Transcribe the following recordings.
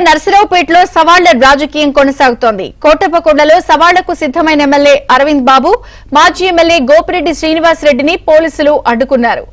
నర్సరావుపేటలో సవాళ్ల రాజకీయం కొనసాగుతోంది. కోటప్పకొండలో సవాళ్లకు సిద్ధమైన ఎమ్మెల్యే అరవింద్ బాబు, మాజీ ఎమ్మెల్యే గోపిరెడ్డి శ్రీనివాస్ రెడ్డిని పోలీసులు అడ్డుకున్నారు.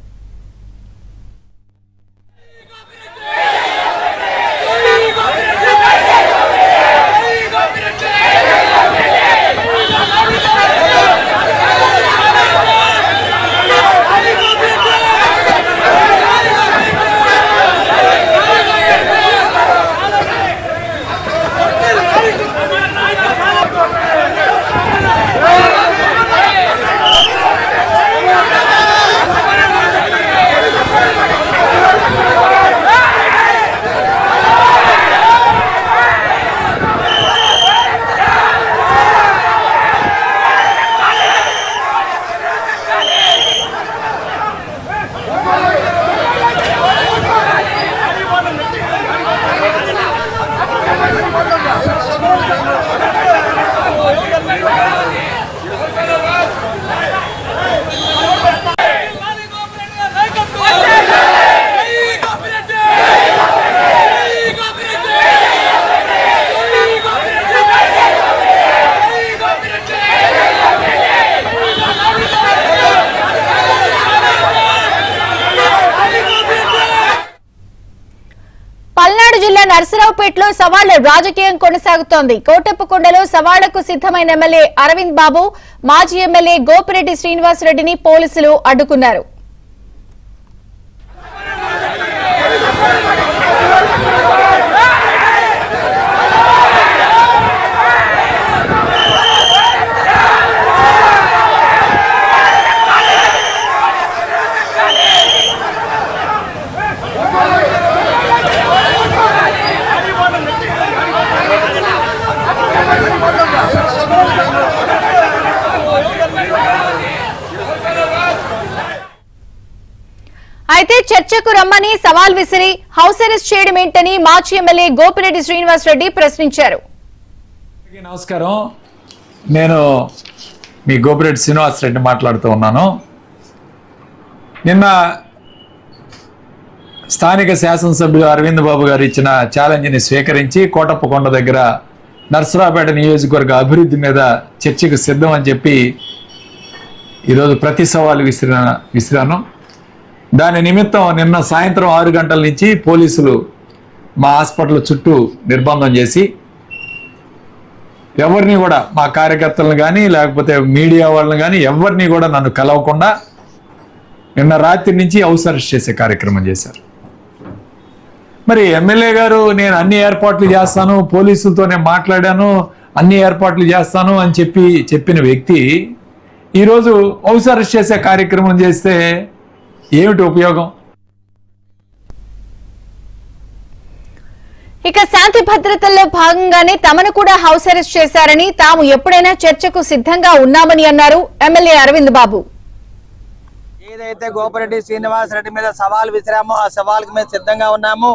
పల్నాడు జిల్లా నర్సరావుపేటలో సవాళ్ల రాజకీయం కొనసాగుతోంది. కోటప్పకొండలో సవాళ్లకు సిద్ధమైన ఎమ్మెల్యే అరవింద్ బాబు, మాజీ ఎమ్మెల్యే గోపిరెడ్డి శ్రీనివాస్ రెడ్డిని పోలీసులు అడ్డుకున్నారు. అయితే చర్చకు రమ్మని సవాల్ విసిరి హౌస్ అరెస్ట్ చేయడం ఏంటని మాజీ ఎమ్మెల్యే గోపిరెడ్డి శ్రీనివాస్ రెడ్డి ప్రశ్నించారు. నమస్కారం, నేను మీ గోపిరెడ్డి శ్రీనివాస్ రెడ్డి మాట్లాడుతూ ఉన్నాను. నిన్న స్థానిక శాసనసభ్యులు అరవింద్ బాబు గారు ఇచ్చిన ఛాలెంజ్ని స్వీకరించి కోటప్పకొండ దగ్గర నర్సరావుపేట నియోజకవర్గ అభివృద్ధి మీద చర్చకు సిద్ధం అని చెప్పి ఈరోజు ప్రతి సవాలు విసిరాను. దాని నిమిత్తం నిన్న సాయంత్రం 6 గంటల నుంచి పోలీసులు మా హాస్పిటల్ చుట్టూ నిర్బంధం చేసి ఎవరిని కూడా, మా కార్యకర్తలను కానీ లేకపోతే మీడియా వాళ్ళని కానీ ఎవరిని కూడా నన్ను కలవకుండా నిన్న రాత్రి నుంచి హౌస్ అరెస్ట్ చేసే కార్యక్రమం చేశారు. మరి ఎమ్మెల్యే గారు నేను అన్ని ఏర్పాట్లు చేస్తాను, పోలీసులతోనే మాట్లాడాను, అన్ని ఏర్పాట్లు చేస్తాను అని చెప్పిన వ్యక్తి ఈరోజు హౌస్ అరెస్ట్ చేసే కార్యక్రమం చేస్తే ఏమిటి ఉపయోగం? ఇక శాంతి భద్రతల్లో భాగంగానే తమను కూడా హౌస్ అరెస్ట్ చేశారని, తాము ఎప్పుడైనా చర్చకు సిద్ధంగా ఉన్నామని అన్నారు ఎమ్మెల్యే అరవింద్ బాబు. ఏదైతే గోపిరెడ్డి శ్రీనివాస్ రెడ్డి మీద సవాల్ విసిరామో ఆ సవాల్కి మేము సిద్ధంగా ఉన్నాము.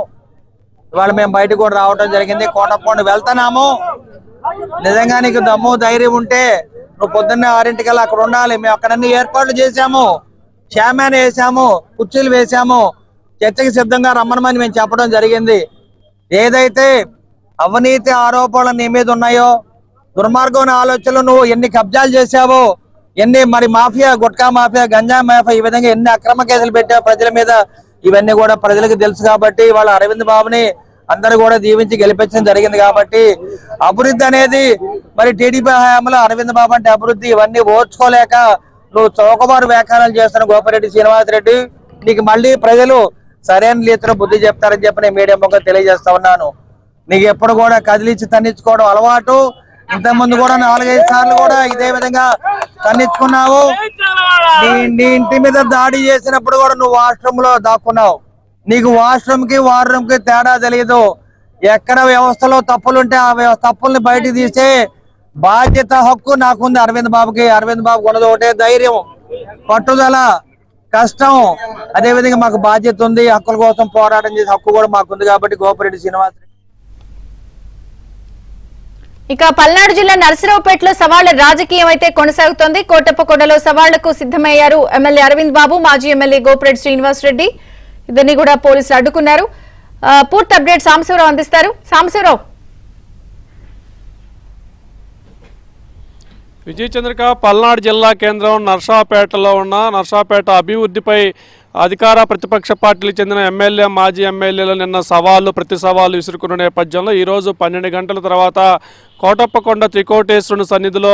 ఇవాళ మేము బయటకు కూడా రావడం జరిగింది. కోటప్పకొండ వెళ్తున్నాము. నిజంగా నీకు దమ్ము ధైర్యం ఉంటే నువ్వు పొద్దున్నే 6 అక్కడ ఉండాలి. మేము అక్కడన్నీ ఏర్పాట్లు చేశాము, క్షేమాన్ని వేసాము, కుర్చీలు వేసాము, చర్చకి సిద్ధంగా రమ్మనమని మేము చెప్పడం జరిగింది. ఏదైతే అవినీతి ఆరోపణలు నీ మీద ఉన్నాయో, దుర్మార్గమైన ఆలోచనలు, నువ్వు ఎన్ని కబ్జాలు చేశావో, ఎన్ని మరి mafia, gutka mafia, ganja mafia, ఈ విధంగా ఎన్ని అక్రమ కేసులు పెట్టావు ప్రజల మీద, ఇవన్నీ కూడా ప్రజలకు తెలుసు. కాబట్టి వాళ్ళ అరవింద్ బాబుని అందరూ కూడా దీవించి గెలిపించడం జరిగింది. కాబట్టి అభివృద్ధి అనేది మరి టీడీపీ హయాంలో అరవింద్ బాబు అంటే అభివృద్ధి, ఇవన్నీ ఓర్చుకోలేక నువ్వు చౌకబారు వ్యాఖ్యానాలు చేస్తున్న గోపిరెడ్డి శ్రీనివాస్ రెడ్డి, నీకు మళ్ళీ ప్రజలు సరైన రీతిలో బుద్ధి చెప్తారని చెప్పి నేను మీడియా ముఖంగా తెలియజేస్తా ఉన్నాను. నీకు ఎప్పుడు కూడా కదిలించి తన్నించుకోవడం అలవాటు. ఇంతకుముందు కూడా 4-5 సార్లు కూడా ఇదే విధంగా తన్నించుకున్నావు. నీ ఇంటి మీద దాడి చేసినప్పుడు కూడా నువ్వు వాష్రూమ్ లో దాక్కున్నావు. నీకు వాష్రూమ్ కి వార్రూమ్ కి తేడా తెలియదు. ఎక్కడ వ్యవస్థలో తప్పులుంటే ఆ తప్పుల్ని బయటకు తీసే బాధ్యత, హక్కు నాకుంది అరవింద్ బాబుకి. అరవింద్ బాబు ఉన్నది ఒకటే ధైర్యం, పట్టుదల, కష్టం. అదే విధంగా మాకు బాధ్యత ఉంది. హక్కుల కోసం పోరాటం చేసే హక్కు కూడా మాకుంది. కాబట్టి గోపిరెడ్డి శ్రీనివాస్. ఇక పల్నాడు జిల్లా నర్సరావుపేటలో సవాళ్ల రాజకీయం అయితే కొనసాగుతోంది. కోటప్పకొండలో సవాళ్లకు సిద్ధమయ్యారు ఎమ్మెల్యే అరవింద్ బాబు, మాజీ ఎమ్మెల్యే గోపిరెడ్డి శ్రీనివాస్ రెడ్డి. ఇద్దరిని కూడా పోలీసులు అడ్డుకున్నారు. పూర్తి అప్డేట్ సాంబశివరావు అందిస్తారు. సాంబశివరావు. విజయ చంద్రిక, పల్నాడు జిల్లా కేంద్రం నర్సాపేటలో ఉన్న నర్సాపేట అభివృద్ధిపై అధికార ప్రతిపక్ష పార్టీలకు చెందిన ఎమ్మెల్యే, మాజీ ఎమ్మెల్యేలు నిన్న ప్రతి సవాళ్ళు విసురుకున్న నేపథ్యంలో ఈరోజు 12 గంటల తర్వాత కోటప్పకొండ త్రికోటేశ్వరుని సన్నిధిలో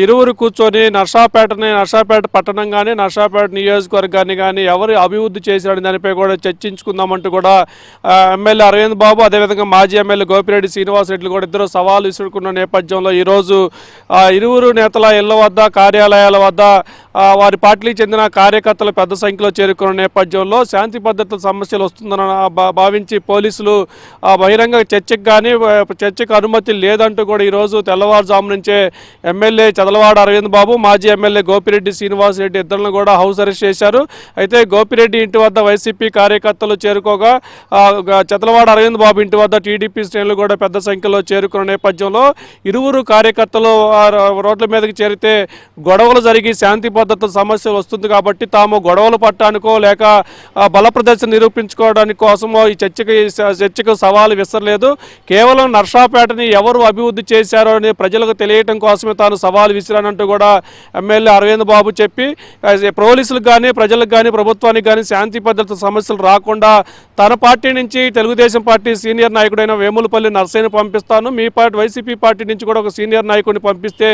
ఇరువురు కూర్చొని నర్సాపేట పట్టణం కానీ నర్సాపేట నియోజకవర్గాన్ని కానీ ఎవరు అభివృద్ధి చేశారని దానిపై కూడా చర్చించుకుందామంటూ కూడా ఎమ్మెల్యే అరవింద్ బాబు, అదేవిధంగా మాజీ ఎమ్మెల్యే గోపిరెడ్డి శ్రీనివాసరెడ్డి కూడా ఇద్దరు సవాలు విసురుకున్న నేపథ్యంలో ఈరోజు ఇరువురు నేతల ఇళ్ల వద్ద, కార్యాలయాల వద్ద వారి పార్టీకి చెందిన కార్యకర్తలు పెద్ద సంఖ్యలో చేరుకున్న నేపథ్యంలో శాంతి భద్రతల సమస్యలు వస్తుందని భావించి పోలీసులు బహిరంగ చర్చకు అనుమతి లేదంటూ కూడా ఈరోజు తెల్లవారుజాము నుంచే ఎమ్మెల్యే చదలవాడ అరవింద్ బాబు, మాజీ ఎమ్మెల్యే గోపిరెడ్డి శ్రీనివాసరెడ్డి ఇద్దరులను కూడా హౌస్ అరెస్ట్ చేశారు. అయితే గోపిరెడ్డి ఇంటి వద్ద వైసీపీ కార్యకర్తలు చేరుకోగా చదలవాడ అరవింద్ బాబు ఇంటి వద్ద టీడీపీ శ్రేణులు కూడా పెద్ద సంఖ్యలో చేరుకున్న నేపథ్యంలో ఇరువురు కార్యకర్తలు రోడ్ల మీదకి చేరితే గొడవలు జరిగి శాంతి భద్రతల సమస్యలు వస్తుంది కాబట్టి తాము గొడవలు పట్టానికో లేక బల ప్రదర్శన నిరూపించుకోవడానికి కోసమో ఈ చర్చకు సవాలు విసరలేదు. కేవలం నర్సాపేటని ఎవరు అభివృద్ధి చేశారో అని ప్రజలకు తెలియటం కోసమే తాను సవాలు విసిరానంటూ కూడా ఎమ్మెల్యే అరవింద్ బాబు చెప్పి పోలీసులకు కానీ ప్రజలకు కానీ ప్రభుత్వానికి కానీ శాంతి భద్రత సమస్యలు రాకుండా తన పార్టీ నుంచి తెలుగుదేశం పార్టీ సీనియర్ నాయకుడైన వేములపల్లి నర్సయ్యను పంపిస్తాను, మీ పార్టీ వైసీపీ పార్టీ నుంచి కూడా ఒక సీనియర్ నాయకుడిని పంపిస్తే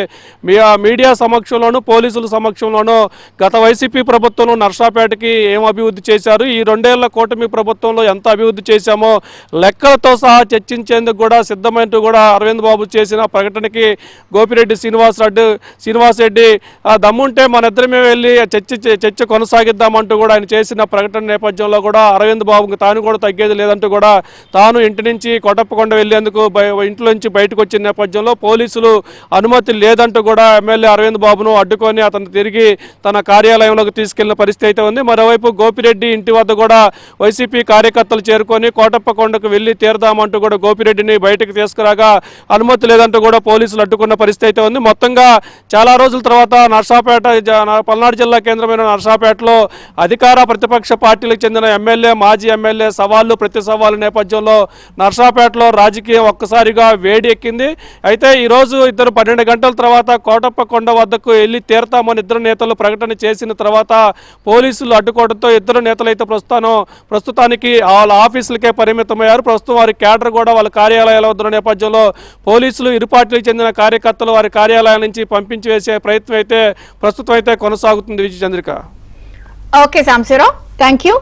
మీడియా సమక్షంలోనూ పోలీసుల సమక్షంలోనూ గత వైసీపీ ప్రభుత్వంలో నర్సాపేటకి ఏం అభివృద్ధి చేశారు, ఈ 2 ఏళ్ల కూటమి ప్రభుత్వంలో ఎంత అభివృద్ధి చేశామో లెక్కలతో సహా చర్చించేందుకు కూడా సిద్ధమంటూ కూడా అరవింద్ బాబు చేసిన ప్రకటనకి గోపిరెడ్డి శ్రీనివాసరెడ్డి దమ్ముంటే మన ఇద్దరమే వెళ్ళి చర్చ కొనసాగిద్దామంటూ కూడా ఆయన చేసిన ప్రకటన నేపథ్యంలో కూడా అరవింద్ బాబుకి తాను కూడా తగ్గేది లేదంటూ కూడా తాను ఇంటి నుంచి కోటప్పకొండ వెళ్లేందుకు ఇంట్లో నుంచి బయటకు వచ్చిన నేపథ్యంలో పోలీసులు అనుమతి లేదంటూ కూడా ఎమ్మెల్యే అరవింద్ బాబును అడ్డుకొని అతను తిరిగి తన కార్యాలయంలోకి తీసుకెళ్లిన పరిస్థితి అయితే ఉంది. మరోవైపు గోపిరెడ్డి ఇంటి వద్ద కూడా వైసీపీ కార్యకర్తలు చేరుకొని కోటప్పకొండకు వెళ్లి తీరదామంటూ కూడా గోపిరెడ్డిని బయటకు తీసుకురాగా అనుమతి లేదంటూ కూడా పోలీసులు అడ్డుకున్న పరిస్థితి అయితే ఉంది. మొత్తంగా చాలా రోజుల తర్వాత పల్నాడు జిల్లా కేంద్రమైన నర్సాపేటలో అధికార ప్రతిపక్ష పార్టీలకు చెందిన ఎమ్మెల్యే, మాజీ ఎమ్మెల్యే ప్రతి సవాలు నేపథ్యంలో నర్సాపేటలో రాజకీయం ఒక్కసారిగా వేడి ఎక్కింది. అయితే ఈరోజు ఇద్దరు 12 గంటల తర్వాత కోటప్పకొండ వద్దకు వెళ్లి తీరతామని ఇద్దరు నేతలు ప్రకటన చేసిన తర్వాత పోలీసులు అడ్డుకోవడంతో ఇద్దరు నేతలు అయితే ప్రస్తుతానికి వాళ్ళ ఆఫీసులకే పరిమితమయ్యారు. ప్రస్తుతం వారి క్యాడర్ కూడా వాళ్ళ కార్యాలయాల వద్ద నేపథ్యంలో పోలీసులు ఇరు పార్టీలకు చెందిన కార్యకర్తలు వారి కార్యాలయాల నుంచి పంపించి వేసే ప్రయత్నం అయితే ప్రస్తుతం అయితే కొనసాగుతుంది. Vijaya Chandrika. Okay Sambasivarao, thank you.